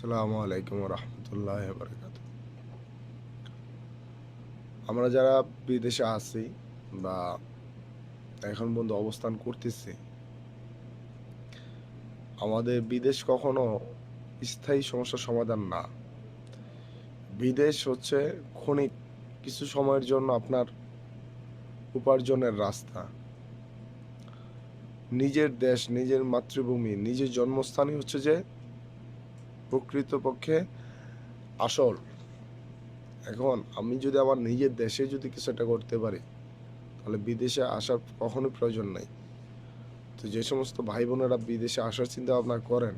আসসালামু আলাইকুম রহমতুল্লাহ বারকাত। আমরা যারা বিদেশে আছি বা এখন পর্যন্ত অবস্থান করতেছি, আমাদের বিদেশ কখনো স্থায়ী সমস্যার সমাধান না। বিদেশ হচ্ছে ক্ষণিক কিছু সময়ের জন্য আপনার উপার্জনের রাস্তা। নিজের দেশ, নিজের মাতৃভূমি, নিজের জন্মস্থানই হচ্ছে যে প্রকৃতপক্ষে আসল। এখন আমি যদি আমার নিজের দেশে যদি কিছু একটা করতে পারি, তাহলে বিদেশে আসার কখনোই প্রয়োজন নাই। তো যে সমস্ত ভাই বোনেরা বিদেশে আসার চিন্তা ভাবনা করেন,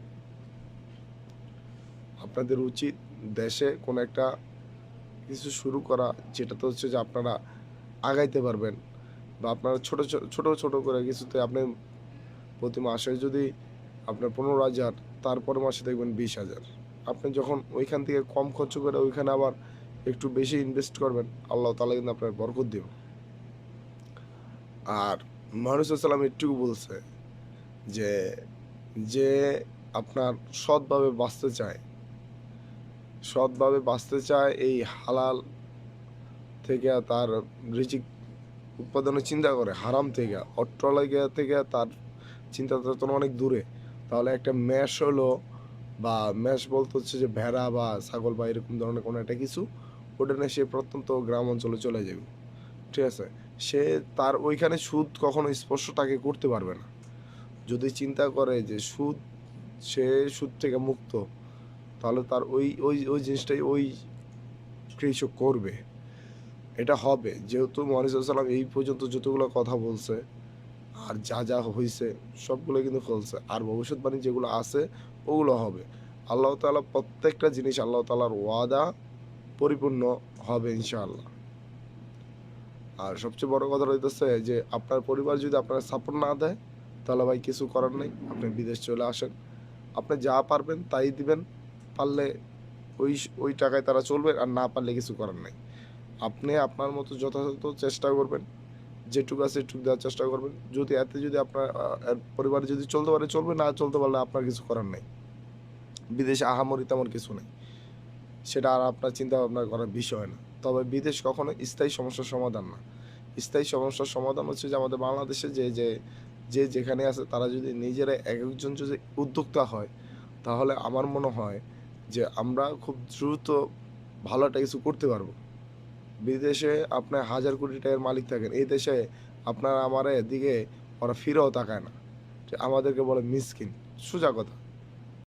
আপনাদের উচিত দেশে কোনো একটা কিছু শুরু করা, যেটাতে হচ্ছে যে আপনারা আগাইতে পারবেন। বা আপনারা ছোট ছোট ছোট করে কিছুতে আপনি প্রতি মাসে যদি আপনার 15,000, তারপরে মাসে দেখবেন 20,000। আপনি যখন ওইখান থেকে কম খরচ করে ওইখানে আবার একটু বেশি ইনভেস্ট করবেন, আল্লাহ তাআলা কিন্তু আপনার বরকত দিবেন। আর মুহাম্মদ সাল্লাল্লাহু আলাইহি ওয়াসাল্লাম এটুকু বলছে যে যে আপনার সৎভাবে বাঁচতে চায় এই হালাল থেকে তার রিজিক উৎপাদনের চিন্তা করে, হারাম থেকে অট্টালিকা থেকে তার চিন্তাটা তো অনেক দূরে, তাহলে একটা ম্যাশ হলো, বা ম্যাশ বলতে হচ্ছে যে ভেড়া বা ছাগল বা এরকম ধরনের কোনো একটা কিছু, ওটা নিয়ে সে প্রত্যন্ত গ্রাম অঞ্চলে চলে যাবে। ঠিক আছে, সে তার ওইখানে সুদ কখনো স্পর্শ তাকে করতে পারবে না। যদি চিন্তা করে যে সে সুদ থেকে মুক্ত, তাহলে তার ওই ওই ওই জিনিসটাই ওই কৃষক করবে, এটা হবে। যেহেতু মুহাম্মদ সাল্লাল্লাহু আলাইহি ওয়াসাল্লাম এই পর্যন্ত যতগুলো কথা বলছে আর যা যা হয়েছে সবগুলো কিন্তু ফলছে, আর ভবিষ্যৎবাণী যেগুলো আছে ওগুলো হবে। আল্লাহ তাআলা প্রত্যেকটা জিনিস, আল্লাহ তাআলার ওয়াদা পরিপূর্ণ হবে ইনশাআল্লাহ। আর সবচেয়ে বড় কথা হইতেছে যে আপনার পরিবার যদি আপনার সাপোর্ট না দেয়, তাহলে ভাই কিছু করার নেই, আপনি বিদেশ চলে আসেন। আপনি যা পারবেন তাই দিবেন, পারলে ওই ওই টাকায় তারা চলবে, আর না পারলে কিছু করার নেই। আপনি আপনার মতো যথাযথ চেষ্টা করবেন, যেটুকু আছে এটুকু দেওয়ার চেষ্টা করবেন। যদি এতে যদি আপনার পরিবার যদি চলতে পারে চলবে, না চলতে পারলে আপনার কিছু করার নেই। বিদেশে আহামরি তেমন কিছু নেই, সেটা আর আপনার চিন্তা ভাবনা করার বিষয় না। তবে বিদেশ কখনো স্থায়ী সমস্যার সমাধান না। স্থায়ী সমস্যার সমাধান হচ্ছে যে আমাদের বাংলাদেশে যে যেখানে আছে তারা যদি নিজেরা এক একজন যদি উদ্যোক্তা হয়, তাহলে আমার মনে হয় যে আমরা খুব দ্রুত ভালো একটা কিছু করতে পারবো। বিদেশে আপনার হাজার কোটি টাকার মালিক থাকেন, এই দেশে আপনার আমার এদিকে ওরা ফিরেও তাকায় না, যে আমাদেরকে বলে মিসকিন। সোজা কথা।